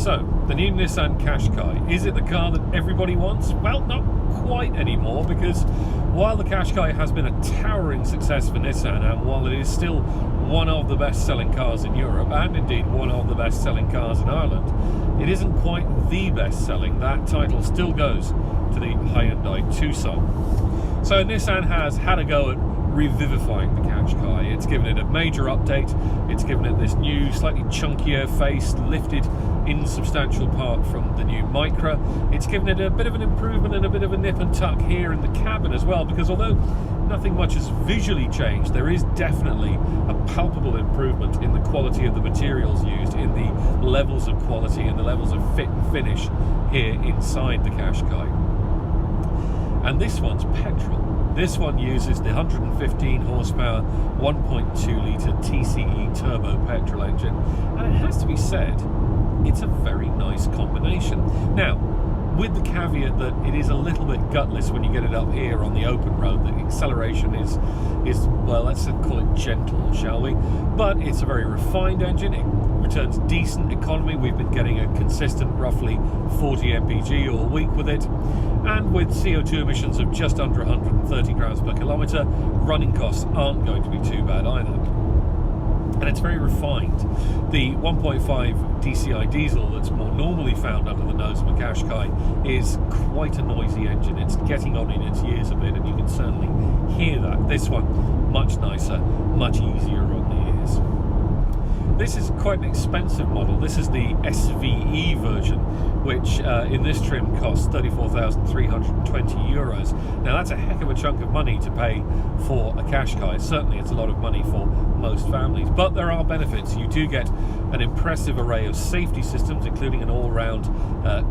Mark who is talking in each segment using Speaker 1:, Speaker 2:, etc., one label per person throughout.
Speaker 1: So, the new Nissan Qashqai, is it the car that everybody wants? Well, not quite anymore, because while the Qashqai has been a towering success for Nissan, and while it is still one of the best-selling cars in Europe, and indeed one of the best-selling cars in Ireland, it isn't quite the best-selling. That title still goes to the Hyundai Tucson. So Nissan has had a go at revivifying the Qashqai. It's given it a major update. It's given it this new, slightly chunkier face, lifted insubstantial part from the new Micra. It's given it a bit of an improvement and a bit of a nip and tuck here in the cabin as well, because although nothing much has visually changed, there is definitely a palpable improvement in the quality of the materials used, in the levels of quality and the levels of fit and finish here inside the Qashqai. And this one's petrol. This one uses the 115 horsepower 1.2 litre TCE turbo petrol engine, and it has to be said, it's a very nice combination. Now, with the caveat that it is a little bit gutless when you get it up here on the open road. The acceleration is well, let's call it gentle, shall we? But it's a very refined engine. It returns decent economy. We've been getting a consistent roughly 40 mpg all week with it, and with CO2 emissions of just under 130 grams per kilometre, running costs aren't going to be too bad either. And it's very refined. The 1.5 DCI diesel that's more normally found under the nose of a Qashqai is quite a noisy engine. It's getting on in its years a bit, and you can certainly hear that. This one, much nicer, much easier on the ears. This is quite an expensive model. This is the SVE version, which in this trim costs €34,320. Now that's a heck of a chunk of money to pay for a Qashqai. Certainly it's a lot of money for most families, but there are benefits. You do get an impressive array of safety systems, including an all-round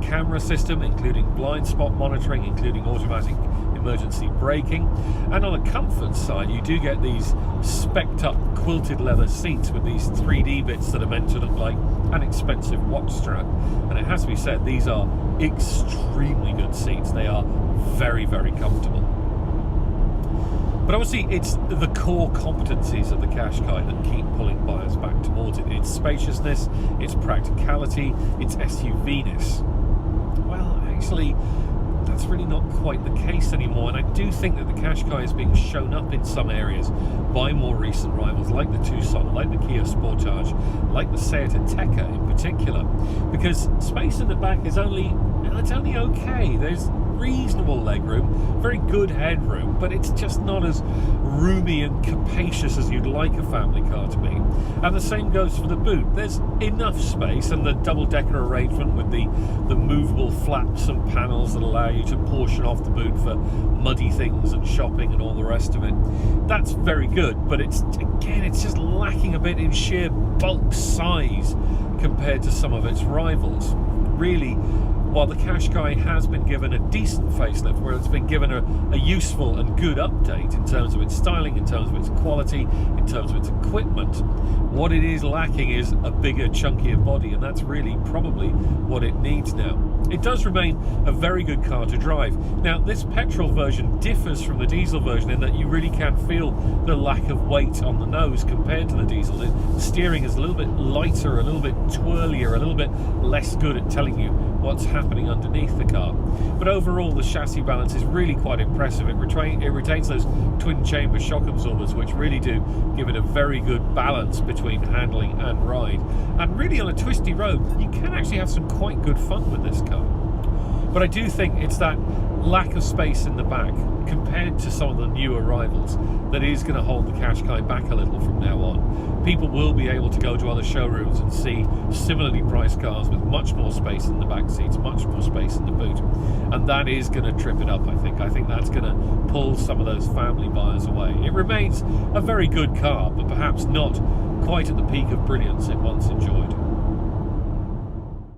Speaker 1: camera system, including blind spot monitoring, including automatic emergency braking, and on the comfort side you do get these spec'd up quilted leather seats with these 3D bits that are meant to look like an expensive watch strap. And it has to be said, these are extremely good seats. They are very, very comfortable. But obviously it's the core competencies of the Qashqai that keep pulling buyers back towards it. Its spaciousness, its practicality, its SUV-ness. Well, actually, that's really not quite the case anymore, and I do think that the Qashqai is being shown up in some areas by more recent rivals like the Tucson, like the Kia Sportage, like the Seat Ateca in particular, because space in the back is only okay. There's reasonable legroom, very good headroom, but it's just not as roomy and capacious as you'd like a family car to be. And the same goes for the boot. There's enough space, and the double-decker arrangement with the movable flaps and panels that allow you to portion off the boot for muddy things and shopping and all the rest of it. That's very good, but it's just lacking a bit in sheer bulk size compared to some of its rivals. Really, while the Qashqai has been given a decent facelift, where it's been given a useful and good update in terms of its styling, in terms of its quality, in terms of its equipment, what it is lacking is a bigger, chunkier body, and that's really probably what it needs now. It does remain a very good car to drive. Now, this petrol version differs from the diesel version in that you really can feel the lack of weight on the nose compared to the diesel. The steering is a little bit lighter, a little bit twirlier, a little bit less good at telling you what's happening underneath the car. But overall, the chassis balance is really quite impressive. It retains those twin chamber shock absorbers, which really do give it a very good balance between handling and ride. And really, on a twisty road, you can actually have some quite good fun with this car. But I do think it's that lack of space in the back compared to some of the newer rivals that is going to hold the Qashqai back a little from now on. People will be able to go to other showrooms and see similarly priced cars with much more space in the back seats, much more space in the boot, and that is going to trip it up. I think that's going to pull some of those family buyers away. It remains a very good car, but perhaps not quite at the peak of brilliance it once enjoyed.